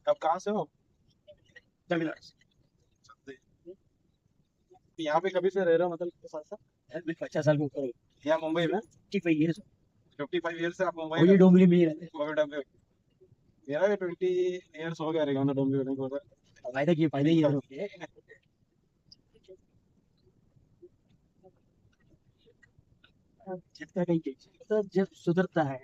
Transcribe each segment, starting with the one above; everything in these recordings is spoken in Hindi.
अब कहाँ से हो? तमिलनाडु से। यहाँ पे कभी से रह रहे हो मतलब कितने साल से? मैं 50 साल के ऊपर हूँ। यहाँ मुंबई में? 55 ईयर्स। 55 ईयर से आप मुंबई और में ये डोंगली में ही रहते हैं। कोविड में? मेरा भी 20 ईयर्स हो गया रहेगा ना डोंबिवली को उधर। फायदा की फायदा तीन ही साल है। जितना कहीं तो जब सुधरता है,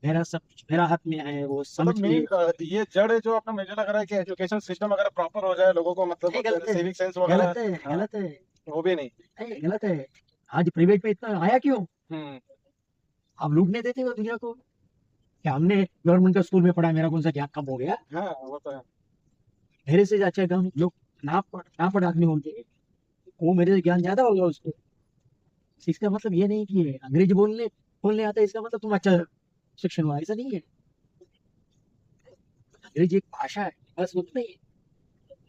मेरा सब कुछ मेरा हाथ में है, वो मतलब समझ के। मेन ये जड़ है जो अपना मुझे लग रहा है कि एजुकेशन सिस्टम अगर प्रॉपर हो जाए लोगों को नहीं, मतलब गलत है। सिविक सेंस वगैरह। गलत है। हाँ। गलत है। वो भी नहीं। नहीं, गलत है। आज प्राइवेट में इतना आया क्यों? हम्म। हम लूटने देते हो दुनिया को। क्या हमने गवर्नमेंट का स्कूल में पढ़ा, मेरा कौन सा ज्ञान कम हो गया? हाँ वो तो है। मेरे से अच्छा कम लोग ना पढ़ आदमी होंगे, वो मेरे से ज्ञान ज्यादा होगा उसको। इसका मतलब ये नहीं कि अंग्रेजी बोलने बोलने आता है, इसका मतलब तुम अच्छा शिक्षण हुआ, ऐसा नहीं है। अंग्रेजी एक भाषा है, बस उतना ही।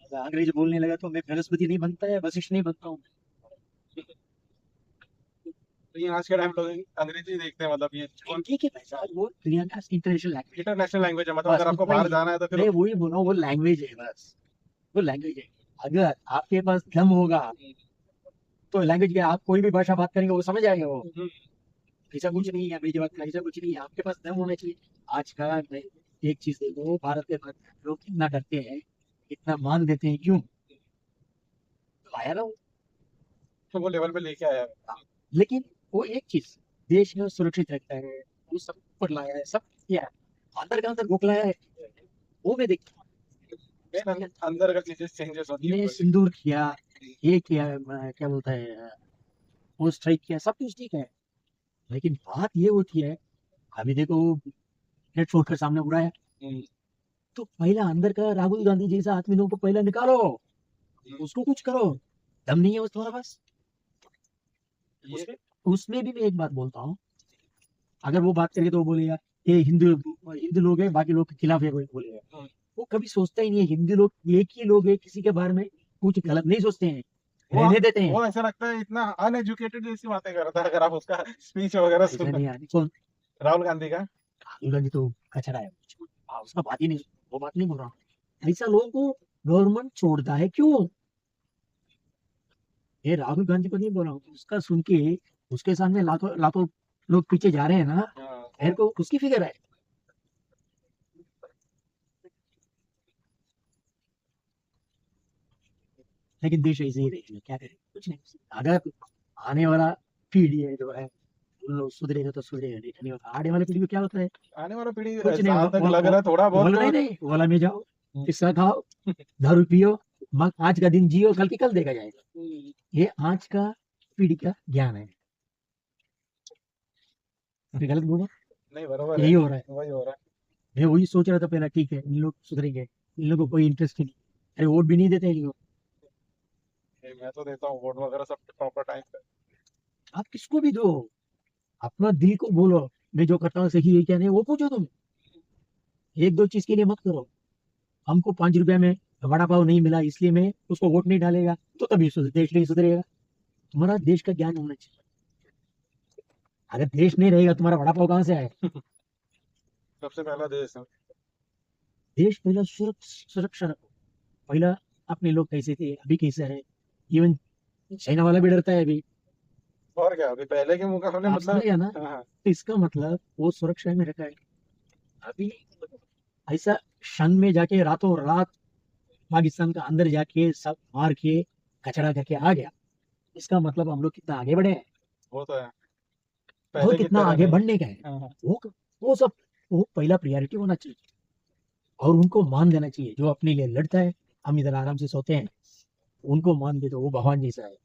अगर अंग्रेजी बोलने लगा तो मैं बृहस्पति नहीं बनता है, वशिष्ठ नहीं बनता हूँ। लेकिन आज के टाइम लोग अंग्रेजी देखते हैं मतलब ये कौन। ठीक है भाई साहब, वो दुनिया का इंटरनेशनल लैंग्वेज है। इंटरनेशनल लैंग्वेज है मतलब बस अगर आपको उतना बाहर ही। जाना है तो फिर। मैं वही बोला हूँ, वो लैंग्वेज है बस। वो लैंग्वेज है। अगर आपके पास दम होगा तो लैंग्वेज के आप कोई भी भाषा बात करेंगे वो समझ आएंगे वो। हम्म, ऐसा कुछ नहीं है, मेरी बात ऐसा कुछ नहीं है, आपके पास दम होना चाहिए। आज का एक चीज देखो, भारत के लोग कितना डरते हैं, कितना मान देते हैं, क्यों? तो आया ना वो। तो वो लेवल पे लेके आया है। लेकिन वो एक चीज, देश में सुरक्षित रखता है, वो सब पर लाया है, सब किया है। अंदर का अंदर बुकलाया है, वो मैं देखता मेन हूँ। अंदर का चीजें चेंजेस होती है हमने पूरी। सिंदूर किया, ये किया, क्या बोलता है, वो स्ट्राइक किया, सब कुछ ठीक है। लेकिन बात ये होती है, अभी देखो नेट छोड़ कर सामने उड़ाया, हम्म, तो पहला अंदर का राहुल गांधी जैसा आदमी लोगों को पहला निकालो, हम्म, उसको कुछ करो। दम नहीं है उस तुम्हारे पास। ये। उसमें उसमें भी मैं एक बात बोलता हूँ, अगर वो बात करेगा तो वो बोलेगा ये हिंदू हिंदू लोग हैं, बाकी लोग के खिलाफ है, कोई बोलेगा। हम्म, वो कभी सोचता ही नहीं है हिंदू लोग एक ही लोग है, किसी के बारे में कुछ गलत नहीं सोचते हैं, वो रहने देते हैं। वो ऐसा लगता है इतना अनएजुकेटेड जैसी बातें करता है अगर आप उसका स्पीच वगैरह ऐसा सुन। नहीं आदमी कौन? राहुल गांधी का। राहुल गांधी तो कचरा है। उसका बात ही नहीं, वो बात नहीं बोल रहा हूँ। ऐसा लोगों को गवर्नमेंट छोड़ता है क्यों? ये राहुल गांधी को नहीं बोल रहा हूँ, उसका सुन के उसके सामने लाखों लाखों लोग पीछे जा रहे हैं ना, हाँ मेरे वो। को उसकी फिक्र है। लेकिन देश ऐसे ही रहेगा, क्या करें, कुछ नहीं। अगर आने वाला पीढ़ी है जो है, उन लोग सुधरेगा तो सुधरेगा, नहीं होगा। आने वाली पीढ़ी को क्या होता है? आने वाला पीढ़ी कुछ नहीं, जहां तक लग रहा है थोड़ा बहुत। बोला नहीं नहीं, बोला में जाओ, पिस्सा खाओ, दारू पियो, आज का दिन जियो, कल की कल देखा जाएगा। ये आज का पीढ़ी का ज्ञान है। मैं गलत बोला? नहीं बरोबर है। यही हो रहा है। वही हो रहा मैं वही सोच रहा था पहला, ठीक है इन लोग सुधरेंगे, इन लोगों को कोई इंटरेस्ट ही नहीं। अरे वोट भी नहीं देते इन लोग। है। मैं तो देता हूँ वोट वगैरह सब प्रॉपर टाइम पे। आप किसको भी दो, अपना दिल को बोलो, मैं जो करता हूँ सही है क्या नहीं, वो पूछो तुम। एक दो चीज के लिए मत करो। हमको 5 रुपए में वड़ा पाव नहीं मिला इसलिए मैं उसको वोट नहीं डालेगा, तो तभी देश नहीं सुधरेगा। तुम्हारा देश का ज्ञान होना चाहिए। अगर देश नहीं रहेगा, तुम्हारा वड़ा पाव कहाँ से आए? सबसे पहला देश है। देश पहला सुरक्षा रखो। पहला अपने लोग कैसे थे, अभी कैसे है। इवन चाइना वाला भी डरता है अभी। और क्या अभी पहले के मुकाबले आप मतलब। समझे ना? हाँ हाँ। तो इसका मतलब वो सुरक्षा में रखा है। अभी ऐसा क्षण में जाके रातों रात पाकिस्तान का अंदर जाके सब मार के कचरा करके आ गया, इसका मतलब हम लोग कितना आगे बढ़े हैं। वो तो है। और पहले की कितना तरह आगे नहीं। बढ़ने का है। हाँ हाँ। वो सब, वो पहला प्रायोरिटी होना चाहिए। और उनको मान देना चाहिए, जो अपने लिए लड़ता है। हम इधर आराम से सोते हैं, उनको मान दे तो वो भगवान जैसा है।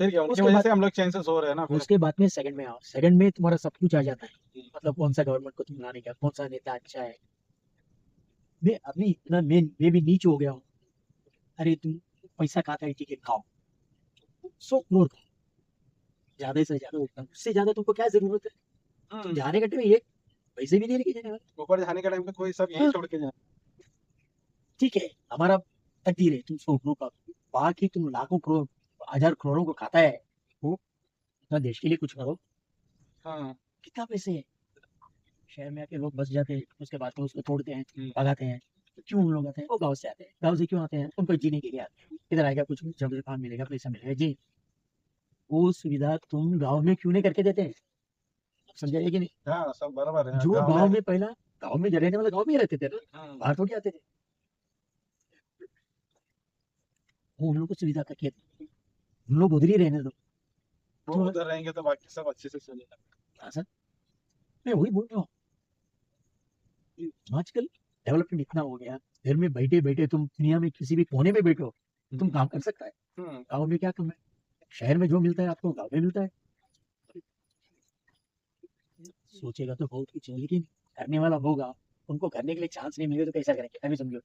फिर क्या उनकी उसके वजह बाद से हम लोग चेंजेस हो रहे हैं ना फिर। उसके बाद में सेकंड में आओ, सेकंड में तुम्हारा सब कुछ आ जाता है। मतलब कौन सा गवर्नमेंट को तुम लाने का, कौन सा नेता अच्छा है। मैं अभी इतना मैं भी नीच हो गया हूँ। अरे तुम पैसा खाता है, टिकट खाओ, 100 करोड़ का, ज्यादा से ज्यादा उतना, उससे ज्यादा तुमको क्या जरूरत है? तुम हम्म। जाने का टाइम एक पैसे भी नहीं लेके जाने वाले। ऊपर जाने के टाइम पे कोई सब यही हाँ, छोड़ के जाए। ठीक है, हमारा तकदीर है तुम 100 करोड़ का, बाकी तुम लाखों करोड़, हजार करोड़ों को खाता है वो। अपना देश के लिए कुछ करो। हाँ। कितना पैसे है? शहर में आके लोग बस जाते हैं, उसके बाद में उसको तोड़ते हैं, हम्म। भगाते हैं। तो क्यों उन लोग आते हैं? वो गाँव से आते हैं। गाँव से क्यों आते हैं? उनको जीने के लिए आते हैं। इधर आएगा कुछ जल्दी काम मिलेगा, पैसा मिलेगा जी। वो सुविधा तुम गाँव में क्यों नहीं करके देते? समझाइए कि नहीं? हाँ सब बराबर है जो गाँव गाँव में। में पहला गाँव में रहने वाले गाँव में ही रहते थे ना, बाहर थोड़ी आते थे। वो उन लोग को सुविधा करके दो। उन लोग उधर ही रहने दो। वो तो उधर रहेंगे तो बाकी सब अच्छे से चलेगा। हाँ सर, मैं वही बोल रहा हूँ। आजकल डेवलपमेंट इतना हो गया, घर में बैठे बैठे तुम दुनिया में किसी भी कोने में बैठो, तुम काम कर सकता है। गाँव में क्या कम है? शहर में जो मिलता है आपको गाँव में मिलता है। सोचेगा तो बहुत कुछ है, लेकिन करने वाला होगा, उनको करने के लिए चांस नहीं मिलेगा तो कैसा करेंगे? अभी समझो,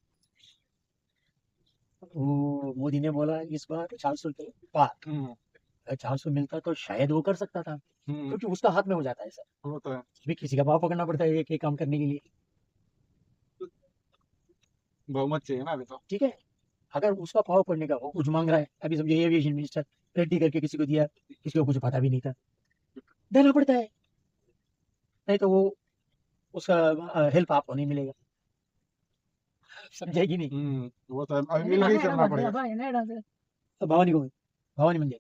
वो मोदी ने बोला इस बार 400 के पार, अगर 400 मिलता तो शायद वो कर सकता था, क्योंकि उसका हाथ में हो जाता है सर। वो तो है। अभी किसी का भाव पकड़ना पड़ता है एक काम करने के लिए, बहुमत चाहिए ना अभी तो। ठीक है। अगर उसका भाव पड़ने का वो कुछ मांग रहा है, अभी समझो एविएशन मिनिस्टर रेड्डी करके किसी को दिया, किसी को कुछ पता भी नहीं था, देना पड़ता है, नहीं तो वो उसका हेल्प आपको नहीं मिलेगा। समझेगी नहीं? वो तो है। अभी मिल के ही चलना पड़ेगा। तो भवानी को भवानी मंदिर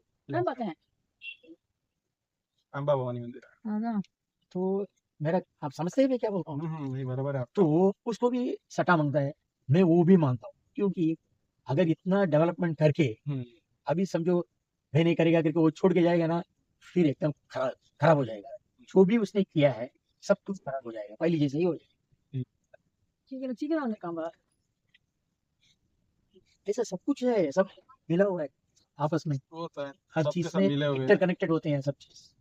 अंबा भवानी मंदिर। तो मेरा आप समझते हैं मैं क्या बोलता हूँ? नहीं बराबर है आपका। तो उसको भी सट्टा मांगता है, मैं वो भी मानता हूँ, क्योंकि अगर इतना डेवलपमेंट करके अभी समझो वह नहीं करेगा करके वो छोड़ के जाएगा ना, फिर एकदम खराब खराब हो जाएगा। जो भी उसने किया है सब कुछ खराब हो जाएगा, पहले जैसे ही हो जाएगा। ऐसा सब कुछ है, सब मिला हुआ है आपस में, वो तो है। हर सबके चीज सब में मिले हुए हैं। इंटरकनेक्टेड होते हैं सब चीज।